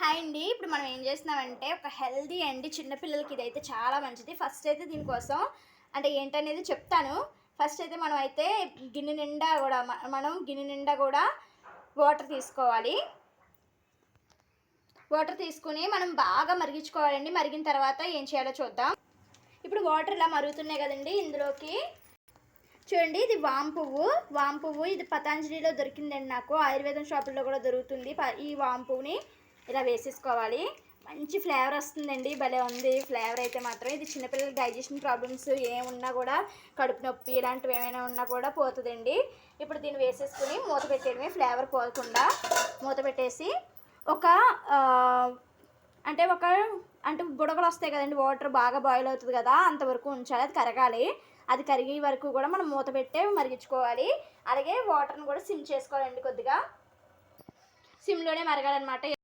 Hi అండి. ఇప్పుడు మనం ఏం చేస్తున్నామంటే ఒక హెల్దీ అండి చిన్నపిల్లలకి ఇదైతే చాలా మంచిది. ఫస్ట్ అయితే దీనికోసం అంటే ఏంటనేది చెప్తాను. ఫస్ట్ అయితే మనం అయితే గిన్నె నిండా కూడా వాటర్ తీసుకోవాలి. వాటర్ తీసుకుని మనం బాగా మరిగించుకోవాలండి. మరిగిన తర్వాత ఏం చేయాలో చూద్దాం. ఇప్పుడు వాటర్ ఇలా మరుగుతున్నాయి కదండి. ఇందులోకి చూడండి, ఇది వామ్ పువ్వు ఇది పతంజలిలో దొరికిందండి. నాకు ఆయుర్వేదం షాపుల్లో కూడా దొరుకుతుంది. ఈ వామ్ పువ్వుని ఇలా వేసేసుకోవాలి. మంచి ఫ్లేవర్ వస్తుందండి. భలే ఉంది ఫ్లేవర్ అయితే మాత్రం. ఇది చిన్నపిల్లల డైజెషన్ ప్రాబ్లమ్స్ ఏమున్నా కూడా, కడుపు నొప్పి ఇలాంటివి ఏమైనా ఉన్నా కూడా పోతుందండి. ఇప్పుడు దీన్ని వేసేసుకుని మూత పెట్టేయడమే, ఫ్లేవర్ పోకుండా మూత పెట్టేసి అంటే బుడగలు వస్తాయి కదండి. వాటర్ బాగా బాయిల్ అవుతుంది కదా, అంతవరకు ఉంచాలి. అది కరగాలి. అది కరిగే వరకు కూడా మనం మూత పెట్టే మరిగించుకోవాలి. అలాగే వాటర్ని కూడా సిమ్ చేసుకోవాలండి. కొద్దిగా సిమ్లోనే మరగాలన్నమాట.